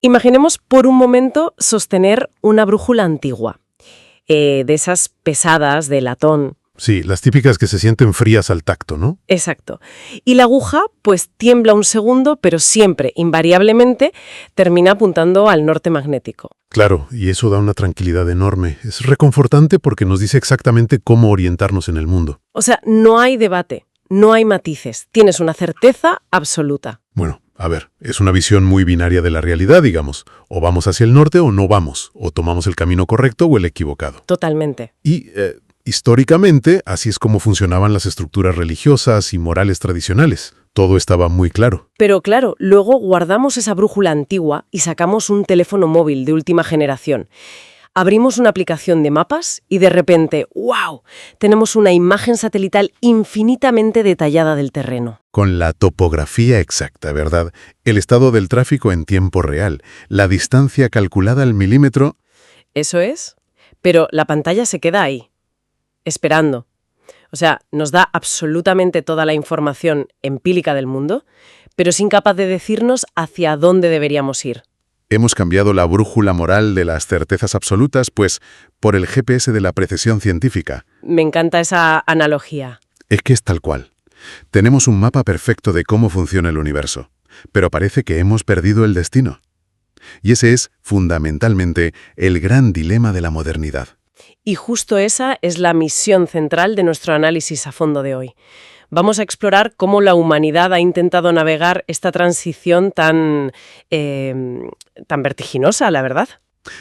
Imaginemos por un momento sostener una brújula antigua, de esas pesadas de latón. Sí, las típicas que se sienten frías al tacto, ¿no? Exacto. Y la aguja, pues tiembla un segundo, pero siempre, invariablemente, termina apuntando al norte magnético. Claro, y eso da una tranquilidad enorme. Es reconfortante porque nos dice exactamente cómo orientarnos en el mundo. O sea, no hay debate, no hay matices, tienes una certeza absoluta. Bueno, a ver, es una visión muy binaria de la realidad, digamos. O vamos hacia el norte o no vamos, o tomamos el camino correcto o el equivocado. Totalmente. Y, históricamente, así es como funcionaban las estructuras religiosas y morales tradicionales. Todo estaba muy claro. Pero claro, luego guardamos esa brújula antigua y sacamos un teléfono móvil de última generación. Abrimos una aplicación de mapas y de repente, ¡wow!, tenemos una imagen satelital infinitamente detallada del terreno. Con la topografía exacta, ¿verdad? El estado del tráfico en tiempo real, la distancia calculada al milímetro. Eso es, pero la pantalla se queda ahí, esperando. O sea, nos da absolutamente toda la información empírica del mundo, pero es incapaz de decirnos hacia dónde deberíamos ir. Hemos cambiado la brújula moral de las certezas absolutas, pues, por el GPS de la precisión científica. Me encanta esa analogía. Es que es tal cual. Tenemos un mapa perfecto de cómo funciona el universo, pero parece que hemos perdido el destino. Y ese es, fundamentalmente, el gran dilema de la modernidad. Y justo esa es la misión central de nuestro análisis a fondo de hoy. Vamos a explorar cómo la humanidad ha intentado navegar esta transición tan vertiginosa, la verdad.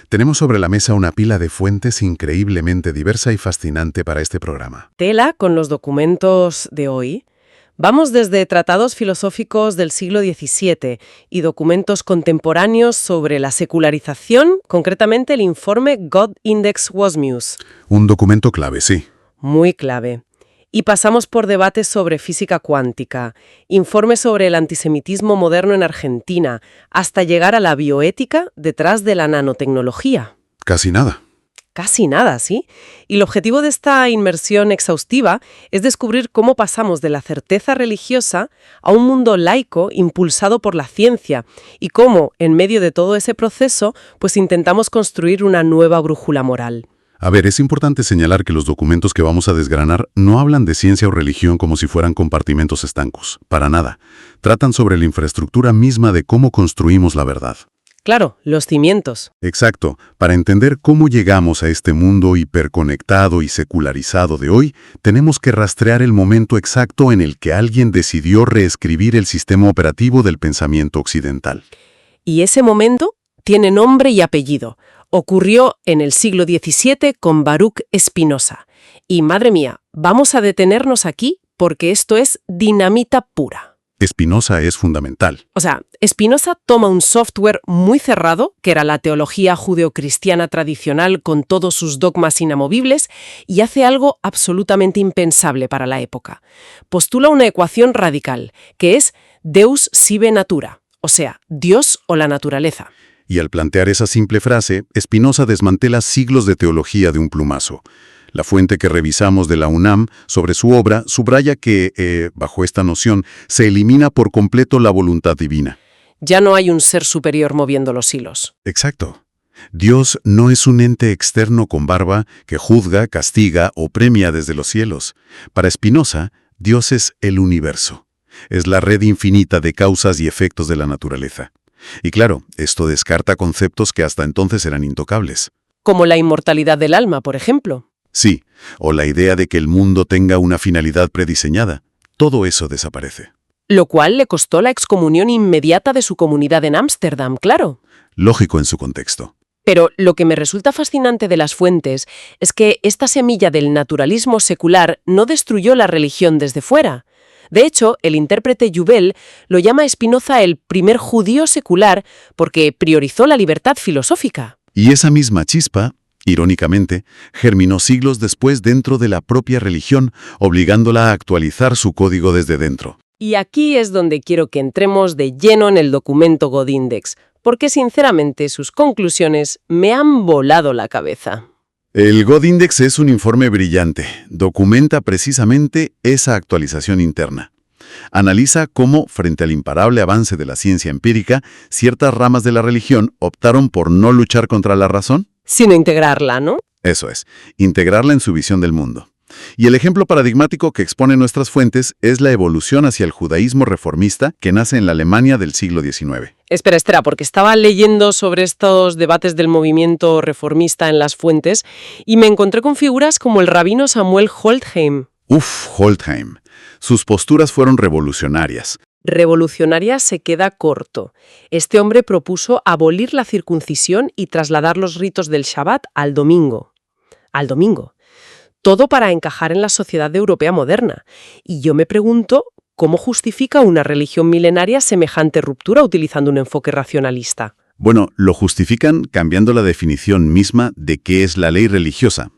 Tenemos sobre la mesa una pila de fuentes increíblemente diversa y fascinante para este programa. Tela con los documentos de hoy. Vamos desde tratados filosóficos del siglo XVII y documentos contemporáneos sobre la secularización, concretamente el informe God Index Wasmuse. Un documento clave, sí. Muy clave. Y pasamos por debates sobre física cuántica, informes sobre el antisemitismo moderno en Argentina, hasta llegar a la bioética detrás de la nanotecnología. Casi nada. Casi nada, ¿sí? Y el objetivo de esta inmersión exhaustiva es descubrir cómo pasamos de la certeza religiosa a un mundo laico impulsado por la ciencia y cómo, en medio de todo ese proceso, pues intentamos construir una nueva brújula moral. A ver, es importante señalar que los documentos que vamos a desgranar no hablan de ciencia o religión como si fueran compartimentos estancos. Para nada. Tratan sobre la infraestructura misma de cómo construimos la verdad. Claro, los cimientos. Exacto. Para entender cómo llegamos a este mundo hiperconectado y secularizado de hoy, tenemos que rastrear el momento exacto en el que alguien decidió reescribir el sistema operativo del pensamiento occidental. Y ese momento tiene nombre y apellido. Ocurrió en el siglo XVII con Baruch Spinoza. Y, madre mía, vamos a detenernos aquí porque esto es dinamita pura. Spinoza es fundamental. O sea, Spinoza toma un software muy cerrado, que era la teología judeocristiana tradicional con todos sus dogmas inamovibles, y hace algo absolutamente impensable para la época. Postula una ecuación radical, que es Deus sive natura, o sea, Dios o la naturaleza. Y al plantear esa simple frase, Spinoza desmantela siglos de teología de un plumazo. La fuente que revisamos de la UNAM sobre su obra subraya que, bajo esta noción, se elimina por completo la voluntad divina. Ya no hay un ser superior moviendo los hilos. Exacto. Dios no es un ente externo con barba que juzga, castiga o premia desde los cielos. Para Spinoza, Dios es el universo. Es la red infinita de causas y efectos de la naturaleza. Y claro, esto descarta conceptos que hasta entonces eran intocables. Como la inmortalidad del alma, por ejemplo. Sí, o la idea de que el mundo tenga una finalidad prediseñada. Todo eso desaparece. Lo cual le costó la excomunión inmediata de su comunidad en Ámsterdam, claro. Lógico en su contexto. Pero lo que me resulta fascinante de las fuentes es que esta semilla del naturalismo secular no destruyó la religión desde fuera. De hecho, el intérprete Jubel lo llama a Spinoza el primer judío secular porque priorizó la libertad filosófica. Y esa misma chispa, irónicamente, germinó siglos después dentro de la propia religión, obligándola a actualizar su código desde dentro. Y aquí es donde quiero que entremos de lleno en el documento God Index, porque sinceramente sus conclusiones me han volado la cabeza. El God Index es un informe brillante. Documenta precisamente esa actualización interna. Analiza cómo, frente al imparable avance de la ciencia empírica, ciertas ramas de la religión optaron por no luchar contra la razón. Sino integrarla, ¿no? Eso es, integrarla en su visión del mundo. Y el ejemplo paradigmático que expone nuestras fuentes es la evolución hacia el judaísmo reformista que nace en la Alemania del siglo XIX. Espera, porque estaba leyendo sobre estos debates del movimiento reformista en las fuentes y me encontré con figuras como el rabino Samuel Holtheim. Holtheim. Sus posturas fueron revolucionarias. Revolucionaria se queda corto. Este hombre propuso abolir la circuncisión y trasladar los ritos del Shabbat al domingo. Todo para encajar en la sociedad europea moderna. Y yo me pregunto, ¿cómo justifica una religión milenaria semejante ruptura utilizando un enfoque racionalista? Bueno, lo justifican cambiando la definición misma de qué es la ley religiosa.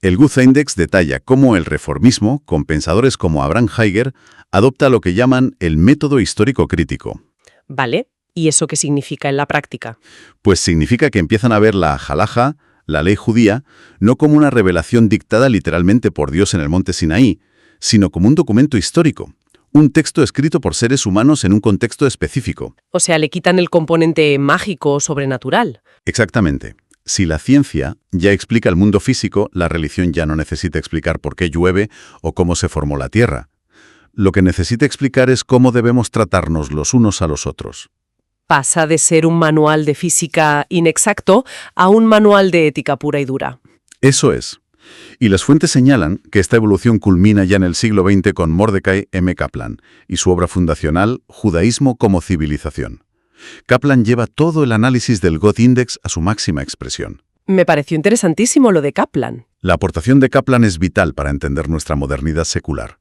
El Guth Index detalla cómo el reformismo, con pensadores como Abraham Haiger, adopta lo que llaman el método histórico crítico. Vale, ¿y eso qué significa en la práctica? Pues significa que empiezan a ver la halajá, la ley judía, no como una revelación dictada literalmente por Dios en el monte Sinaí, sino como un documento histórico, un texto escrito por seres humanos en un contexto específico. O sea, le quitan el componente mágico o sobrenatural. Exactamente. Si la ciencia ya explica el mundo físico, la religión ya no necesita explicar por qué llueve o cómo se formó la Tierra. Lo que necesita explicar es cómo debemos tratarnos los unos a los otros. Pasa de ser un manual de física inexacto a un manual de ética pura y dura. Eso es. Y las fuentes señalan que esta evolución culmina ya en el siglo XX con Mordecai M. Kaplan y su obra fundacional Judaísmo como civilización. Kaplan lleva todo el análisis del Guth Index a su máxima expresión. Me pareció interesantísimo lo de Kaplan. La aportación de Kaplan es vital para entender nuestra modernidad secular.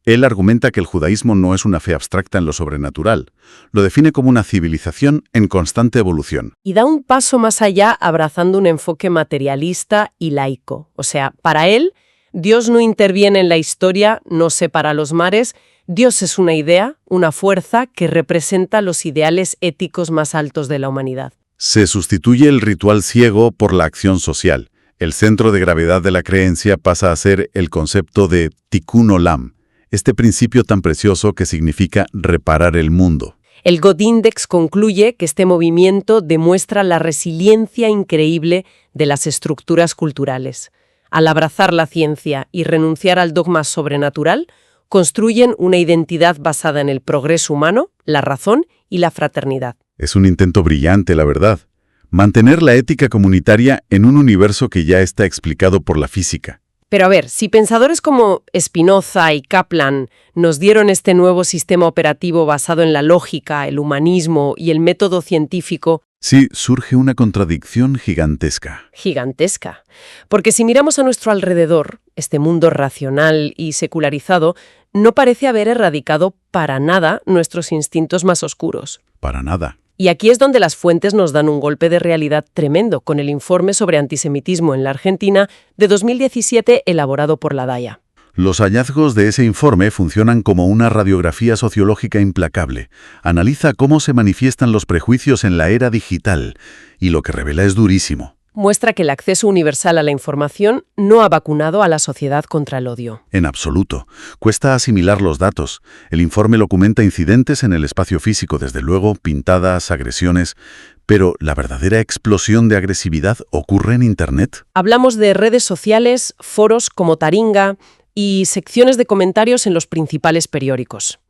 Él argumenta que el judaísmo no es una fe abstracta en lo sobrenatural, lo define como una civilización en constante evolución. Y da un paso más allá abrazando un enfoque materialista y laico. O sea, para él, Dios no interviene en la historia, no separa los mares. Dios es una idea, una fuerza que representa los ideales éticos más altos de la humanidad. Se sustituye el ritual ciego por la acción social. El centro de gravedad de la creencia pasa a ser el concepto de tikkun olam, este principio tan precioso que significa reparar el mundo. El Guth Index concluye que este movimiento demuestra la resiliencia increíble de las estructuras culturales. Al abrazar la ciencia y renunciar al dogma sobrenatural, construyen una identidad basada en el progreso humano, la razón y la fraternidad. Es un intento brillante, la verdad. Mantener la ética comunitaria en un universo que ya está explicado por la física. Pero a ver, si pensadores como Spinoza y Kaplan nos dieron este nuevo sistema operativo basado en la lógica, el humanismo y el método científico... Sí, surge una contradicción gigantesca. Gigantesca. Porque si miramos a nuestro alrededor, este mundo racional y secularizado no parece haber erradicado para nada nuestros instintos más oscuros. Para nada. Y aquí es donde las fuentes nos dan un golpe de realidad tremendo con el informe sobre antisemitismo en la Argentina de 2017 elaborado por la DAIA. Los hallazgos de ese informe funcionan como una radiografía sociológica implacable. Analiza cómo se manifiestan los prejuicios en la era digital, y lo que revela es durísimo. Muestra que el acceso universal a la información no ha vacunado a la sociedad contra el odio. En absoluto. Cuesta asimilar los datos. El informe documenta incidentes en el espacio físico, desde luego, pintadas, agresiones, pero la verdadera explosión de agresividad ocurre en Internet. Hablamos de redes sociales, foros como Taringa y secciones de comentarios en los principales periódicos.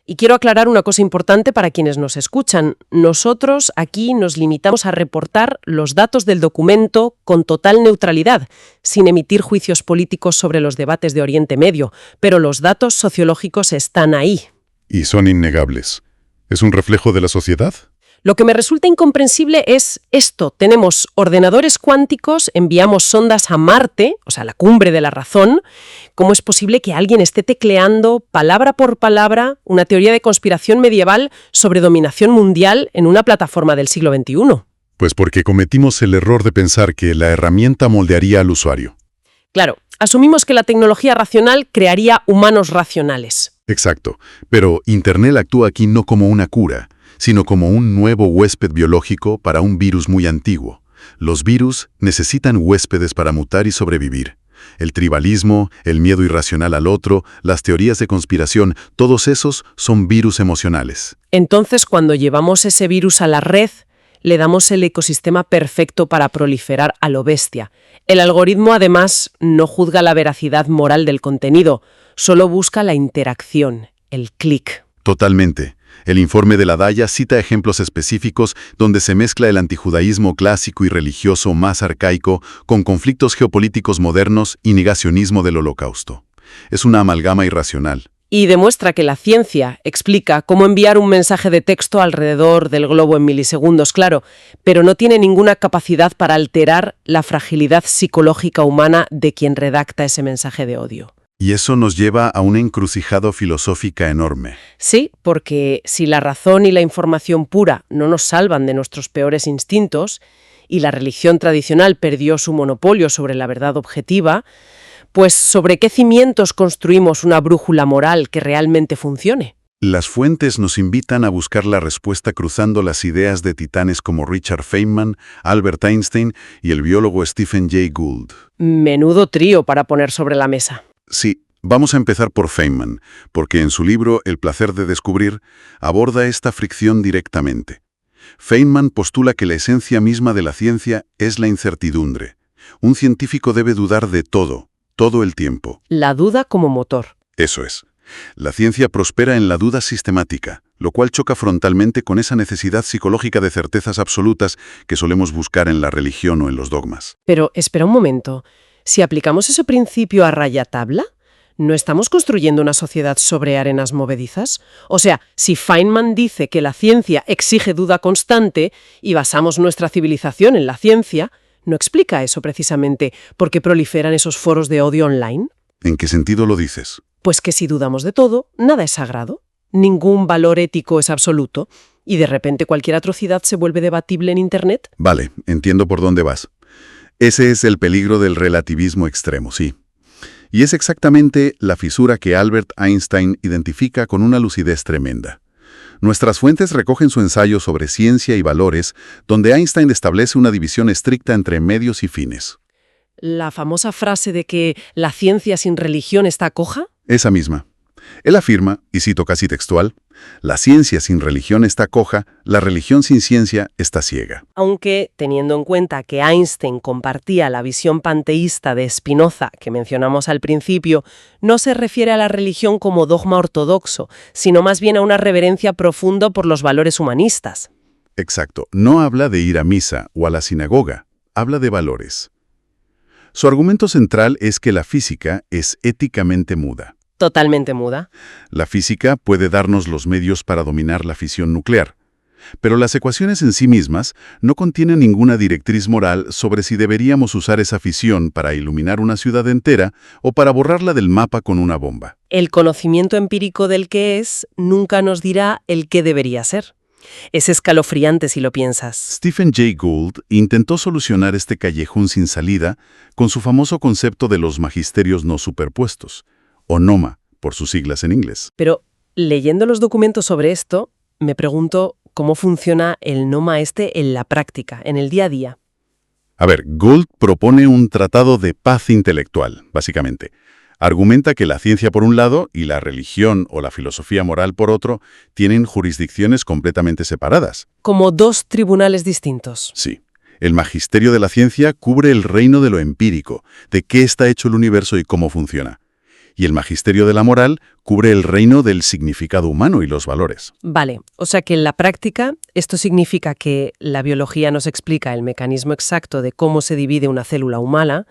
Y quiero aclarar una cosa importante para quienes nos escuchan. Nosotros aquí nos limitamos a reportar los datos del documento con total neutralidad, sin emitir juicios políticos sobre los debates de Oriente Medio, pero los datos sociológicos están ahí. Y son innegables. ¿Es un reflejo de la sociedad? Lo que me resulta incomprensible es esto. Tenemos ordenadores cuánticos, enviamos sondas a Marte, o sea, la cumbre de la razón. ¿Cómo es posible que alguien esté tecleando palabra por palabra una teoría de conspiración medieval sobre dominación mundial en una plataforma del siglo XXI? Pues porque cometimos el error de pensar que la herramienta moldearía al usuario. Claro, asumimos que la tecnología racional crearía humanos racionales. Exacto, pero Internet actúa aquí no como una cura, sino como un nuevo huésped biológico para un virus muy antiguo. Los virus necesitan huéspedes para mutar y sobrevivir. El tribalismo, el miedo irracional al otro, las teorías de conspiración, todos esos son virus emocionales. Entonces, cuando llevamos ese virus a la red, le damos el ecosistema perfecto para proliferar a lo bestia. El algoritmo, además, no juzga la veracidad moral del contenido, solo busca la interacción, el clic. Totalmente. El informe de la Daya cita ejemplos específicos donde se mezcla el antijudaísmo clásico y religioso más arcaico con conflictos geopolíticos modernos y negacionismo del Holocausto. Es una amalgama irracional. Y demuestra que la ciencia explica cómo enviar un mensaje de texto alrededor del globo en milisegundos, claro, pero no tiene ninguna capacidad para alterar la fragilidad psicológica humana de quien redacta ese mensaje de odio. Y eso nos lleva a una encrucijada filosófica enorme. Sí, porque si la razón y la información pura no nos salvan de nuestros peores instintos, y la religión tradicional perdió su monopolio sobre la verdad objetiva, pues ¿sobre qué cimientos construimos una brújula moral que realmente funcione? Las fuentes nos invitan a buscar la respuesta cruzando las ideas de titanes como Richard Feynman, Albert Einstein y el biólogo Stephen Jay Gould. Menudo trío para poner sobre la mesa. Sí, vamos a empezar por Feynman, porque en su libro El placer de descubrir aborda esta fricción directamente. Feynman postula que la esencia misma de la ciencia es la incertidumbre. Un científico debe dudar de todo el tiempo. La duda como motor. Eso es. La ciencia prospera en la duda sistemática, lo cual choca frontalmente con esa necesidad psicológica de certezas absolutas que solemos buscar en la religión o en los dogmas. Pero espera un momento. Si aplicamos ese principio a rajatabla, ¿no estamos construyendo una sociedad sobre arenas movedizas? O sea, si Feynman dice que la ciencia exige duda constante y basamos nuestra civilización en la ciencia, ¿no explica eso precisamente por qué proliferan esos foros de odio online? ¿En qué sentido lo dices? Pues que si dudamos de todo, nada es sagrado, ningún valor ético es absoluto, y de repente cualquier atrocidad se vuelve debatible en Internet. Vale, entiendo por dónde vas. Ese es el peligro del relativismo extremo, sí. Y es exactamente la fisura que Albert Einstein identifica con una lucidez tremenda. Nuestras fuentes recogen su ensayo sobre ciencia y valores, donde Einstein establece una división estricta entre medios y fines. La famosa frase de que la ciencia sin religión está coja. Esa misma. Él afirma, y cito casi textual, la ciencia sin religión está coja, la religión sin ciencia está ciega. Aunque, teniendo en cuenta que Einstein compartía la visión panteísta de Spinoza que mencionamos al principio, no se refiere a la religión como dogma ortodoxo, sino más bien a una reverencia profunda por los valores humanistas. Exacto. No habla de ir a misa o a la sinagoga, habla de valores. Su argumento central es que la física es éticamente muda. Totalmente muda. La física puede darnos los medios para dominar la fisión nuclear, pero las ecuaciones en sí mismas no contienen ninguna directriz moral sobre si deberíamos usar esa fisión para iluminar una ciudad entera o para borrarla del mapa con una bomba. El conocimiento empírico del qué es nunca nos dirá el qué debería ser. Es escalofriante si lo piensas. Stephen Jay Gould intentó solucionar este callejón sin salida con su famoso concepto de los magisterios no superpuestos, o NOMA, por sus siglas en inglés. Pero, leyendo los documentos sobre esto, me pregunto cómo funciona el NOMA en la práctica, en el día a día. A ver, Gould propone un tratado de paz intelectual, básicamente. Argumenta que la ciencia por un lado y la religión o la filosofía moral por otro tienen jurisdicciones completamente separadas. Como dos tribunales distintos. Sí. El magisterio de la ciencia cubre el reino de lo empírico, de qué está hecho el universo y cómo funciona. Y el magisterio de la moral cubre el reino del significado humano y los valores. Vale, o sea que en la práctica esto significa que la biología nos explica el mecanismo exacto de cómo se divide una célula humana,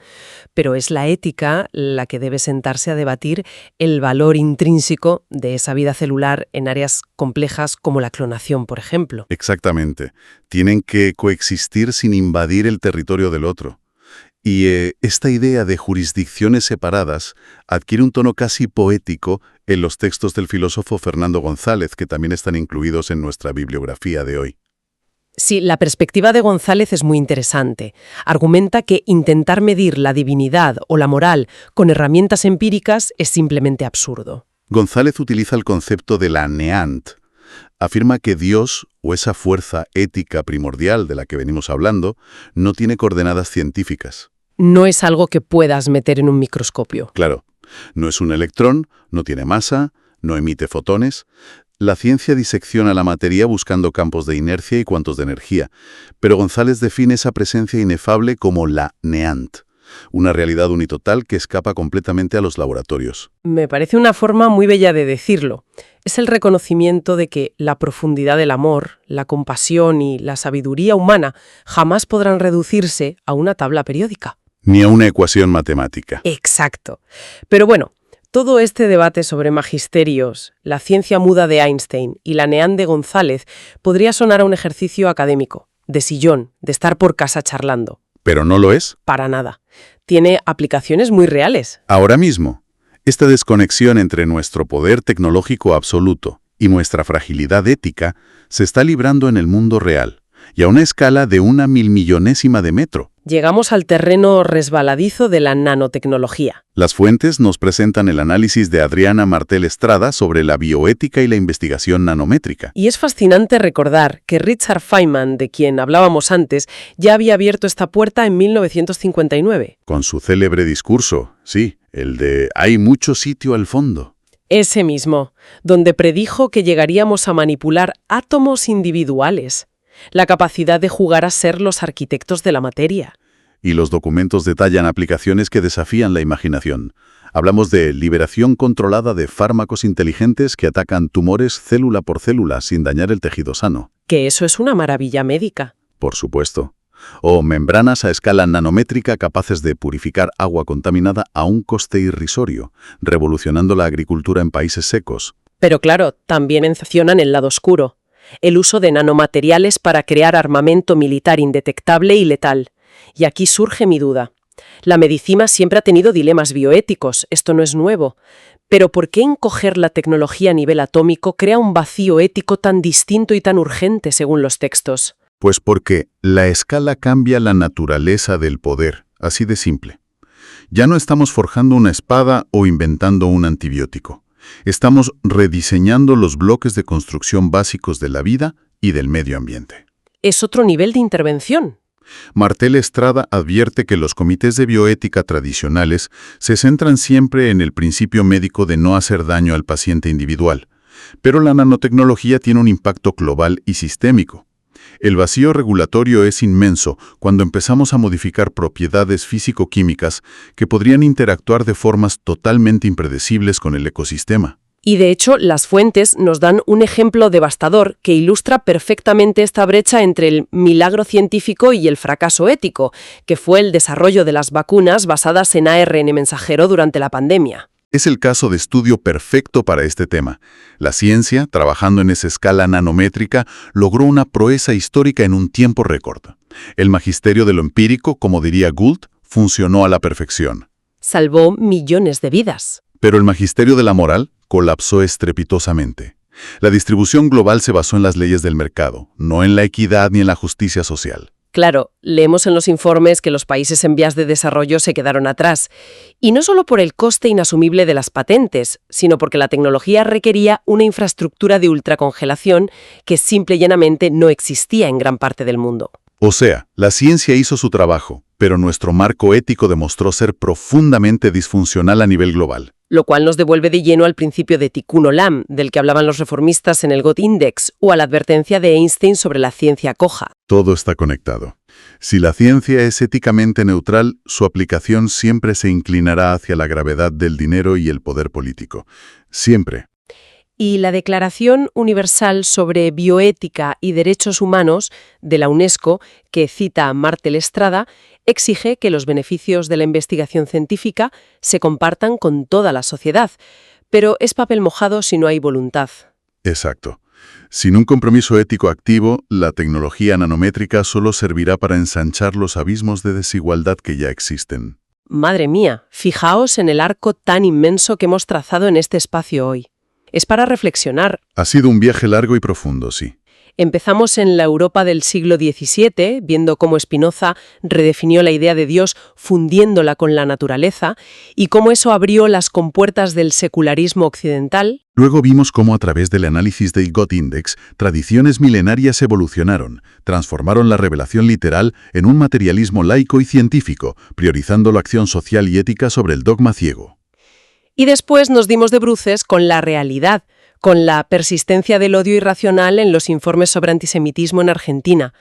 pero es la ética la que debe sentarse a debatir el valor intrínseco de esa vida celular en áreas complejas como la clonación, por ejemplo. Exactamente. Tienen que coexistir sin invadir el territorio del otro. Y esta idea de jurisdicciones separadas adquiere un tono casi poético en los textos del filósofo Fernando González, que también están incluidos en nuestra bibliografía de hoy. Sí, la perspectiva de González es muy interesante. Argumenta que intentar medir la divinidad o la moral con herramientas empíricas es simplemente absurdo. González utiliza el concepto de la neant. Afirma que Dios, o esa fuerza ética primordial de la que venimos hablando, no tiene coordenadas científicas. No es algo que puedas meter en un microscopio. Claro, no es un electrón, no tiene masa, no emite fotones. La ciencia disecciona la materia buscando campos de inercia y cuantos de energía, pero González define esa presencia inefable como la NEANT, una realidad unitotal que escapa completamente a los laboratorios. Me parece una forma muy bella de decirlo. Es el reconocimiento de que la profundidad del amor, la compasión y la sabiduría humana jamás podrán reducirse a una tabla periódica. Ni a una ecuación matemática. Exacto. Pero bueno, todo este debate sobre magisterios, la ciencia muda de Einstein y la NEANT de González podría sonar a un ejercicio académico, de sillón, de estar por casa charlando. ¿Pero no lo es? Para nada. Tiene aplicaciones muy reales. Ahora mismo, esta desconexión entre nuestro poder tecnológico absoluto y nuestra fragilidad ética se está librando en el mundo real, y a una escala de 1/1000.000.000ª de metro. Llegamos al terreno resbaladizo de la nanotecnología. Las fuentes nos presentan el análisis de Adriana Martel Estrada sobre la bioética y la investigación nanométrica. Y es fascinante recordar que Richard Feynman, de quien hablábamos antes, ya había abierto esta puerta en 1959. Con su célebre discurso, sí, el de «hay mucho sitio al fondo». Ese mismo, donde predijo que llegaríamos a manipular átomos individuales. La capacidad de jugar a ser los arquitectos de la materia. Y los documentos detallan aplicaciones que desafían la imaginación. Hablamos de liberación controlada de fármacos inteligentes que atacan tumores célula por célula sin dañar el tejido sano. Que eso es una maravilla médica. Por supuesto. O membranas a escala nanométrica capaces de purificar agua contaminada a un coste irrisorio, revolucionando la agricultura en países secos. Pero claro, también mencionan el lado oscuro. El uso de nanomateriales para crear armamento militar indetectable y letal. Y aquí surge mi duda. La medicina siempre ha tenido dilemas bioéticos, esto no es nuevo. Pero ¿por qué encoger la tecnología a nivel atómico crea un vacío ético tan distinto y tan urgente según los textos? Pues porque la escala cambia la naturaleza del poder, así de simple. Ya no estamos forjando una espada o inventando un antibiótico. Estamos rediseñando los bloques de construcción básicos de la vida y del medio ambiente. Es otro nivel de intervención. Martel Estrada advierte que los comités de bioética tradicionales se centran siempre en el principio médico de no hacer daño al paciente individual, pero la nanotecnología tiene un impacto global y sistémico. El vacío regulatorio es inmenso cuando empezamos a modificar propiedades físico-químicas que podrían interactuar de formas totalmente impredecibles con el ecosistema. Y de hecho, las fuentes nos dan un ejemplo devastador que ilustra perfectamente esta brecha entre el milagro científico y el fracaso ético, que fue el desarrollo de las vacunas basadas en ARN mensajero durante la pandemia. Es el caso de estudio perfecto para este tema. La ciencia, trabajando en esa escala nanométrica, logró una proeza histórica en un tiempo récord. El magisterio de lo empírico, como diría Gould, funcionó a la perfección. Salvó millones de vidas. Pero el magisterio de la moral colapsó estrepitosamente. La distribución global se basó en las leyes del mercado, no en la equidad ni en la justicia social. Claro, leemos en los informes que los países en vías de desarrollo se quedaron atrás. Y no solo por el coste inasumible de las patentes, sino porque la tecnología requería una infraestructura de ultracongelación que simple y llanamente no existía en gran parte del mundo. O sea, la ciencia hizo su trabajo, pero nuestro marco ético demostró ser profundamente disfuncional a nivel global. Lo cual nos devuelve de lleno al principio de Tikkun Olam, del que hablaban los reformistas en el God Index, o a la advertencia de Einstein sobre la ciencia coja. Todo está conectado. Si la ciencia es éticamente neutral, su aplicación siempre se inclinará hacia la gravedad del dinero y el poder político. Siempre. Y la Declaración Universal sobre Bioética y Derechos Humanos de la UNESCO, que cita a Martel Estrada, exige que los beneficios de la investigación científica se compartan con toda la sociedad, pero es papel mojado si no hay voluntad. Exacto. Sin un compromiso ético activo, la tecnología nanométrica solo servirá para ensanchar los abismos de desigualdad que ya existen. Madre mía, fijaos en el arco tan inmenso que hemos trazado en este espacio hoy. Es para reflexionar. Ha sido un viaje largo y profundo, sí. Empezamos en la Europa del siglo XVII, viendo cómo Spinoza redefinió la idea de Dios fundiéndola con la naturaleza y cómo eso abrió las compuertas del secularismo occidental. Luego vimos cómo a través del análisis del Gottindex, tradiciones milenarias evolucionaron, transformaron la revelación literal en un materialismo laico y científico, priorizando la acción social y ética sobre el dogma ciego. Y después nos dimos de bruces con la realidad, con la persistencia del odio irracional en los informes sobre antisemitismo en Argentina,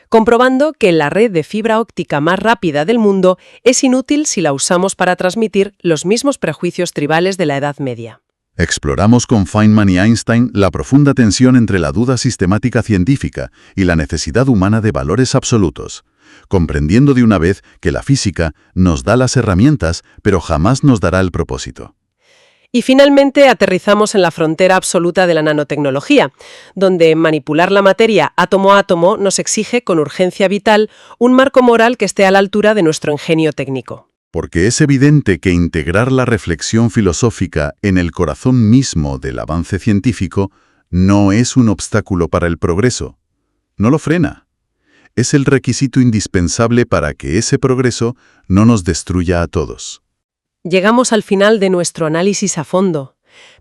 comprobando que la red de fibra óptica más rápida del mundo es inútil si la usamos para transmitir los mismos prejuicios tribales de la Edad Media. Exploramos con Feynman y Einstein la profunda tensión entre la duda sistemática científica y la necesidad humana de valores absolutos, comprendiendo de una vez que la física nos da las herramientas, pero jamás nos dará el propósito. Y finalmente aterrizamos en la frontera absoluta de la nanotecnología, donde manipular la materia átomo a átomo nos exige con urgencia vital un marco moral que esté a la altura de nuestro ingenio técnico. Porque es evidente que integrar la reflexión filosófica en el corazón mismo del avance científico no es un obstáculo para el progreso. No lo frena. Es el requisito indispensable para que ese progreso no nos destruya a todos. Llegamos al final de nuestro análisis a fondo,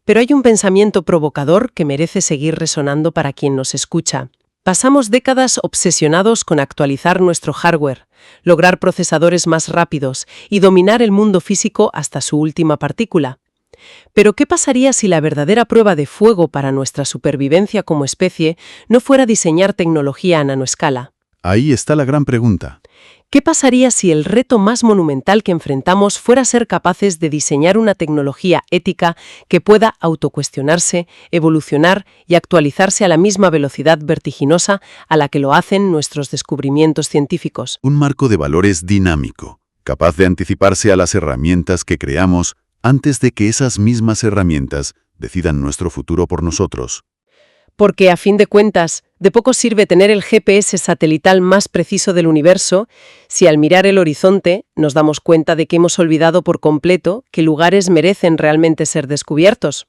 pero hay un pensamiento provocador que merece seguir resonando para quien nos escucha. Pasamos décadas obsesionados con actualizar nuestro hardware, lograr procesadores más rápidos y dominar el mundo físico hasta su última partícula. Pero ¿qué pasaría si la verdadera prueba de fuego para nuestra supervivencia como especie no fuera diseñar tecnología a nanoescala? Ahí está la gran pregunta. ¿Qué pasaría si el reto más monumental que enfrentamos fuera ser capaces de diseñar una tecnología ética que pueda autocuestionarse, evolucionar y actualizarse a la misma velocidad vertiginosa a la que lo hacen nuestros descubrimientos científicos? Un marco de valores dinámico, capaz de anticiparse a las herramientas que creamos antes de que esas mismas herramientas decidan nuestro futuro por nosotros. Porque, a fin de cuentas, de poco sirve tener el GPS satelital más preciso del universo si al mirar el horizonte nos damos cuenta de que hemos olvidado por completo qué lugares merecen realmente ser descubiertos.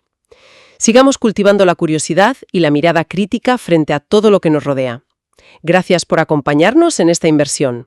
Sigamos cultivando la curiosidad y la mirada crítica frente a todo lo que nos rodea. Gracias por acompañarnos en esta inversión.